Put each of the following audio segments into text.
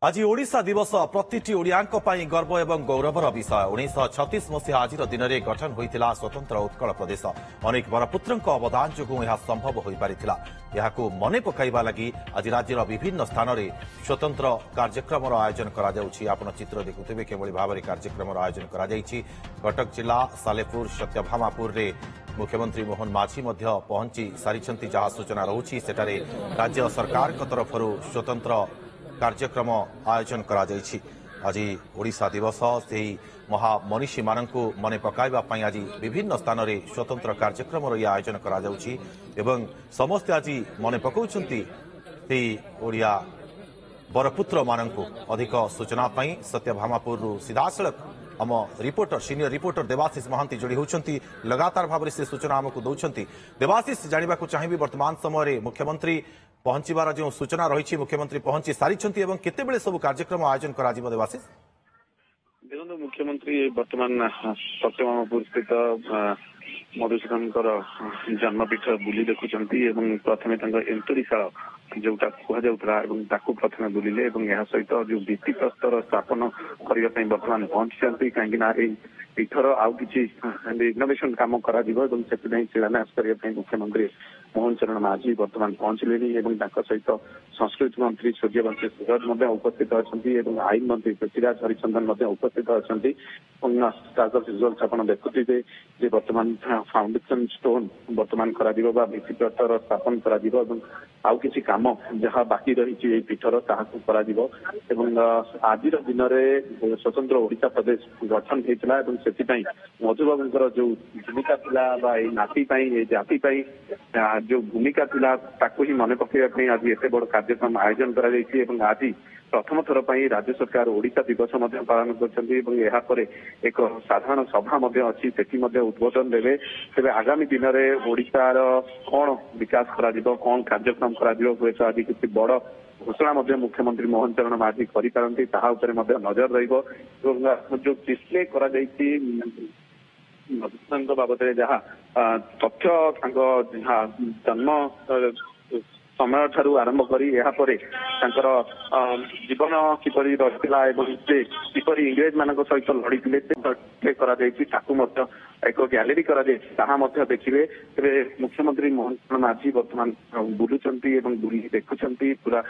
आज ओडिशा दिवस प्रतिटी ओडियांक पई गर्व एवं गौरवर विषय 1936 मसीहा आज दिन में गठन होता स्वतंत्र उत्कल प्रदेश अनेक बरपुत्रों अवदान जो यह संभव हो पारिथिला। यहाकू मने पकाइबा लगी आज राज्यर विभिन्न स्थान में स्वतंत्र कार्यक्रम आयोजन करा जाउछि। आपण चित्र देखुथिबे केवल भाव में कार्यक्रम आयोजन करा जाइछि। कटक जिला सालेपुर सत्यभामापुर रे मुख्यमंत्री मोहन माझी पहुंची सारी जहाँ सूचना रहुछि। सेठारे राज्य सरकार तरफ स्वतंत्र कार्यक्रम आयोजन करा जाइछि। आज ओडिशा दिवस से महामनीषी मानकु मने पकाइबा पई आज विभिन्न स्थान में स्वतंत्र कार्यक्रम आयोजन करा जाउछि एवं समस्त आज मने पकाउछंती से ओडिया बरपुत्र मानकु। अधिक सूचना पई सत्यभामापुर सीधासलख आम reporter senior reporter Debashish Mohanty जोड़ी होती लगातार भाव से सूचना आमको दौरान। देवाशीष जानवा चाहिए वर्तमान समय मुख्यमंत्री पहुंचबार जो सूचना रही मुख्यमंत्री पहुंची सारी केते सब कार्यक्रम आयोजन करा देवाशीष देखो मुख्यमंत्री वर्तमान सत्यभामापुर स्थित मधुसूदन जन्मपीठ बुली देखुंती प्रथम एंतुरीशाल जोटा कहु प्रथम बुलिले सहित जो भित्तिप्रस्तर स्थापन करने वर्तमान पहुंची कहीं पीठर आउ कि इनोवेशन कम कर शिलान्यास करने मुख्यमंत्री मोहन चरण माझी वर्तमान पहुंचले सहित संस्कृति मंत्री सूर्यवंशी सूरज उपस्थित अच्छा आईन मंत्री पृथ्वीराज हरिचंदन उपस्थित अच्छा देखुथे वर्तमान फाउंडेशन स्टोन वर्तमान भित्तिप्रस्तर स्थापन कर आउ कि कम जहाँ बाकी रही पीठर ताकू आज दिन में स्वतंत्र ओडिशा प्रदेश गठन होता से मधुबाबूर जो भूमिका था नाती जाति जो भूमिका था ही मन पकड़ाई आज एत बड़ कार्यक्रम आयोजन कर आज प्रथम थर पर राज्य सरकार ओडिशा दिवस पालन कर एक साधारण सभा अच्छी से उद्बोधन देवे। तेज आगामी दिन में ओडिशार कौन विकास कौन कार्यक्रम कर आज किसी बड़ घोषणा मुख्यमंत्री मोहन चरण माझी करें नजर रही जो डिस्प्ले कर बाबद जहाँ तथ्य जन्म समय ठारू आरंभ कर जीवन किपरि रही किपरि इंग्रेज मान सहित लड़ी एक गैलेरी देखिए। तेज मुख्यमंत्री मोहन चरण माझी वर्तमान बुलुंट बुली देखुंट पूरा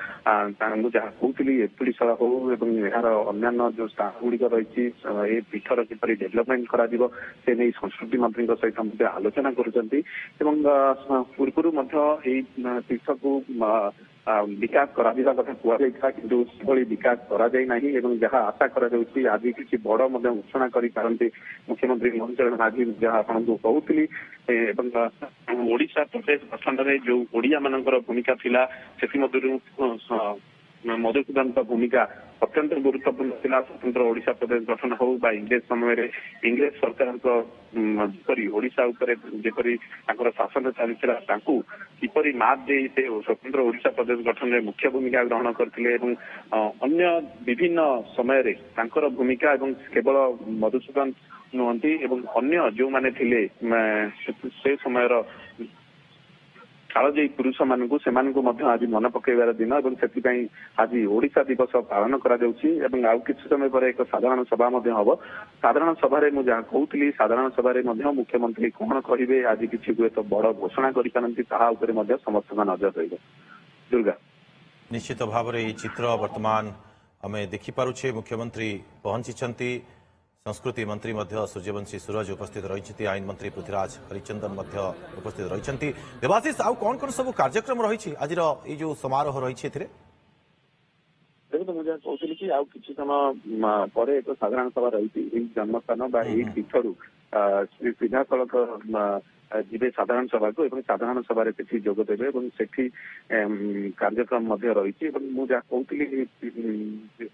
जहाँ कहती एतुड़ीशाल हो यार अन्य जो स्थान गुड़िक रही पीठर किपरि डेभलपमेंट कर संस्कृति मंत्री सहित आलोचना पूर्व तीर्थ को विकास करा कथा कहता कि विकास कराना जहाँ आशा कर आज किसी बड़ घोषणा करते मुख्यमंत्री मोहन चरण माझी जहाँ आपको कहती ओडिशा प्रदेश गठन में जो ओडिया मानकर भूमिका थिला मधुसूदन भूमिका अत्यंत गुरुत्वपूर्ण था। स्वतंत्र ओडिशा प्रदेश गठन हो इंग्रेज समय इंग्रेज सरकार जपरी ओडिशा जपरी शासन चलता किपरि मात दे स्वतंत्र ओडिशा प्रदेश गठन में मुख्य भूमिका ग्रहण करते अन्य विभिन्न समय भूमिका केवल मधुसूदन नुहति अन्य जो माने थिले से समय कालजयी पुरुष मानू से आज मन पकड़ दिन से आज ओडिशा दिवस पालन करा किसी समय पर एक साधारण सभा हम साधारण सभा जहाँ कहती साधारण सभा मुख्यमंत्री कौन कहे आज किसी हुए तो बड़ घोषणा कर समस्त नजर रही। दुर्गा निश्चित भाव में चित्र वर्तमान आम देखिपे मुख्यमंत्री पहुंची संस्कृति मंत्री सूर्यवंशी सूरज उपस्थित रही आईन मंत्री पृथ्वीराज हरिचंदन उपस्थित रही। देवाशीष आउ कौन कौन सब कार्यक्रम रही आज जो समारोह रही देखो मुझे कहती कि आउ किसी समय पर एक साधारण सभा रही जन्मस्थान पीठरू सीधा सड़क जीवे साधारण सभा को साधारण सभा किसी जोगदेवे से कार्यक्रम रही मुझे कहती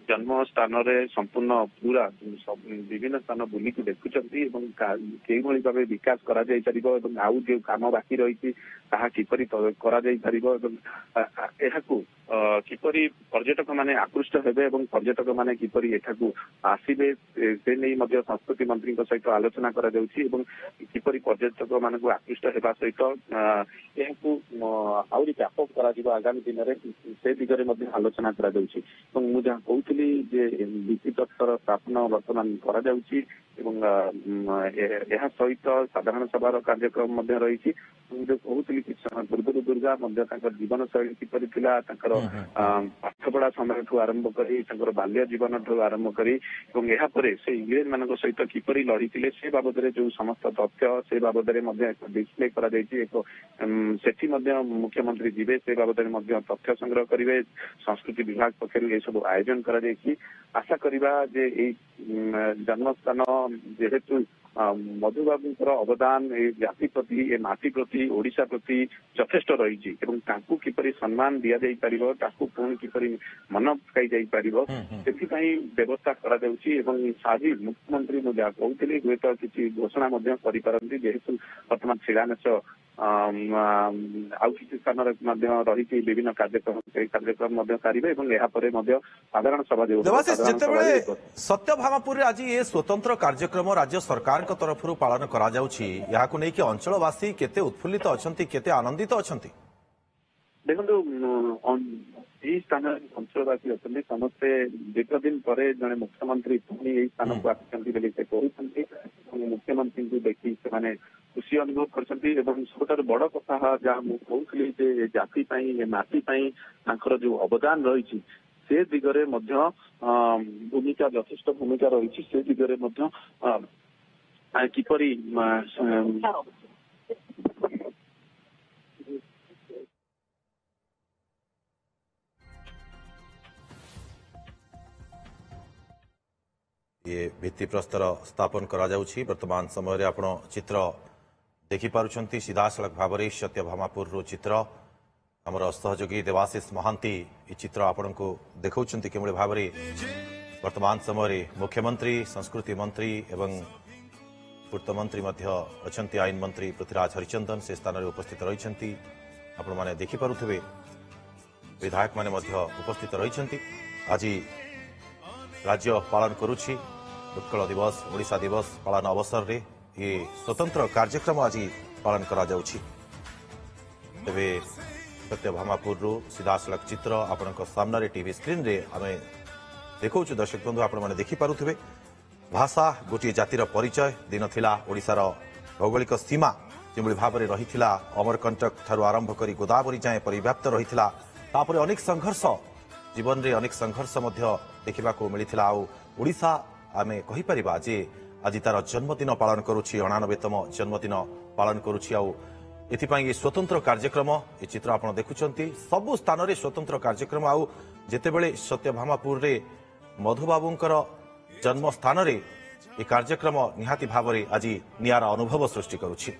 जन्म स्थान संपूर्ण पूरा विभिन्न स्थान बुलिक देखुंट भाव विकास कर आउ जो कम बाकी रही किपरि କିପରି ପର୍ଯ୍ୟଟକ ମାନେ ଆକୃଷ୍ଟ ହେବେ ଏବଂ ପର୍ଯ୍ୟଟକ ମାନେ କିପରି ଏଠାକୁ ଆସିବେ ସେ ନେଇ ମଧ୍ୟ ସଂସ୍କୃତି ମନ୍ତ୍ରୀଙ୍କ ସହିତ ଆଲୋଚନା କରାଯାଉଛି ଏବଂ କିପରି ପର୍ଯ୍ୟଟକ ମାନଙ୍କୁ ଆକୃଷ୍ଟ ହେବା ସହିତ ଏହାକୁ ଆହୁରି ବ୍ୟାପକ କରାଯିବ ଆଗାମୀ ଦିନରେ ସେ ଦିଗରେ ମଧ୍ୟ ଆଲୋଚନା କରାଯାଉଛି ଏବଂ ମୁଁ ଯାହା କହୁଥିଲି ଯେ ଭିତ୍ତି ପ୍ରସ୍ତର ସ୍ଥାପନ ବର୍ତ୍ତମାନ କରାଯାଉଛି ଏବଂ ଏହା ସହିତ ସାଧାରଣ ସଭାର କାର୍ଯ୍ୟକ୍ରମ ମଧ୍ୟ ରହିଛି। ମୁଁ ଯୋଉ କହୁଥିଲି କିଛି ସମୟ ପୂର୍ବରୁ ଦୁର୍ଗା ମଧ୍ୟ ତାଙ୍କର ଜୀବନ ଶୈଳୀ କିପରି ଥିଲା, ତାଙ୍କର ପାଠପଢା ସମୟଠୁ ଆରମ୍ଭ କରି ତାଙ୍କର ବାଲ୍ୟ ଜୀବନଠୁ ଆରମ୍ଭ କରି ଏବଂ ଏହାପରେ ସେ ଇଂରେଜ ମାନଙ୍କ ସହିତ କିପରି ଲଢିଥିଲେ ସେ ବାବଦରେ ଯୋଉ ସମସ୍ତ ତଥ୍ୟ ସେ ବାବଦରେ ମଧ୍ୟ ଏକ ଡିସପ୍ଲେ କରାଯାଇଛି। ଏକ ସେଠି ମଧ୍ୟ ମୁଖ୍ୟମନ୍ତ୍ରୀ ଯିବେ, ସେ ବାବଦରେ ମଧ୍ୟ ତଥ୍ୟ ସଂଗ୍ରହ କରିବେ। ସଂସ୍କୃତି ବିଭାଗ ପକ୍ଷରୁ ଏସବୁ ଆୟୋଜନ କରାଯାଇଛି। ଆଶା କରିବା ଯେ ଏଇ ଜନ୍ମସ୍ଥାନ ଯେହେତୁ ମଧୁବାବୁଙ୍କର ଅବଦାନ ଏ ଜାତି ପ୍ରତି ଏ ମାଟି ପ୍ରତି ଓଡିଶା ପ୍ରତି ଯଥେଷ୍ଟ ରହିଛି ଏବଂ ତାଙ୍କୁ କିପରି ସମ୍ମାନ ଦିଆଯାଇ ପାରିବ, ତାକୁ ପୁଣି କିପରି ମନ ପକାଇ ଯାଇପାରିବ ସେଥିପାଇଁ ବ୍ୟବସ୍ଥା କରାଯାଉଛି ଏବଂ ଆଜି ମୁଖ୍ୟମନ୍ତ୍ରୀ ମୁଁ ଯାହା କହୁଥିଲି ହୁଏତ କିଛି ଘୋଷଣା ମଧ୍ୟ କରିପାରନ୍ତି ଯେହେତୁ ବର୍ତ୍ତମାନ ଶିଳାନ୍ୟାସ ଆଉ କିଛି ସ୍ଥାନରେ ମଧ୍ୟ ରହିଛି ବିଭିନ୍ନ କାର୍ଯ୍ୟକ୍ରମ ସେଇ କାର୍ଯ୍ୟକ୍ରମ ମଧ୍ୟ ସାରିବେ ଏବଂ ଏହାପରେ ମଧ୍ୟ ସାଧାରଣ ସଭା ଯେତେବେଳେ ସତ୍ୟଭାମାପୁରରେ ଆଜି ଏ ସ୍ୱତନ୍ତ୍ର କାର୍ଯ୍ୟକ୍ରମ ରାଜ୍ୟ ସରକାରଙ୍କ ତରଫରୁ ପାଳନ କରାଯାଉଛି ଏହାକୁ ନେଇକି ଅଞ୍ଚଳବାସୀ କେତେ ଉତ୍ଫୁଲ୍ଲିତ ଅଛନ୍ତି, କେତେ ଆନନ୍ଦିତ ଅଛନ୍ତି? ଦେଖନ୍ତୁ ଏଇ ସ୍ଥାନରେ ଅଞ୍ଚଳବାସୀ ଅଛନ୍ତି ସମସ୍ତେ ଦୀର୍ଘ ଦିନ ପରେ ଜଣେ ମୁଖ୍ୟମନ୍ତ୍ରୀ ପୁଣି ଏଇ ସ୍ଥାନକୁ ଆସିଛନ୍ତି ବୋଲି ସେ କହୁଛନ୍ତି ଏବଂ ମୁଖ୍ୟମନ୍ତ୍ରୀଙ୍କୁ ଦେଖି ସେମାନେ ଖୁସି ଅନୁଭବ କରିଛନ୍ତି ଏବଂ ସବୁଠାରୁ ବଡ କଥା ଯାହା ମୁଁ କହୁଥିଲି ଯେ ଜାତି ପାଇଁ ଏ ମାଟି ପାଇଁ ତାଙ୍କର ଯୋଉ ଅବଦାନ ରହିଛି ସେ ଦିଗରେ ମଧ୍ୟ ଭୂମିକା ଯଥେଷ୍ଟ ଭୂମିକା ରହିଛି। ସେ ଦିଗରେ ମଧ୍ୟ କିପରି ये भित्तिप्रस्तर स्थापन करा जाउछि। वर्तमान समय आपण चित्र देखिपारुछंती सीधासलख भाव में सत्यभामापुर चित्र आमर सहयोगी देवाशीष महांती ये चित्र आपण को देखौछंती केवल भाव में वर्तमान समय मुख्यमंत्री संस्कृति मंत्री एवं पूर्त मंत्री अच्छी आईन मंत्री पृथ्वीराज हरिचंदन से स्थान में उपस्थित रही आपण मैंने देखिपे विधायक मैंने उपस्थित रही आज राज्य पालन करुछि उत्कल दिवस ओडिशा दिवस पालन अवसर रे ये स्वतंत्र कार्यक्रम आज पालन करा जाउछि। तेबे सत्यभामापुर सीधासलख चित्र आपण सामने टीवी स्क्रीन रे आमे देखौछु दर्शक बंधु आपण माने देखि पारुथिबे भाषा गोटे जातिर परिचय दिन थिला ओडिशार भौगोलिक सीमा जेभଳି भाବରେ रहिथिला अमरकंटक ठारू आरंभ करी गोदावरी जाए परिव्याप्त रहिथिला तापरे अनेक संघर्ष जीवन रे अनेक संघर्ष मध्य देखा मिलता ओडिशा आमे कहि परिबा जे आज तार जन्मदिन पालन करुछि 89तम जन्मदिन पालन करुछि एथिपाई ये स्वतंत्र कार्यक्रम ये चित्र आपण देखुछंती सबु स्थान रे स्वतंत्र कार्यक्रम जेतेबेले सत्यभामापुर रे मधुबाबूंकर जन्म स्थान रे ये कार्यक्रम निहाती भाव में आज नियारा अनुभव सृष्टि करुछि।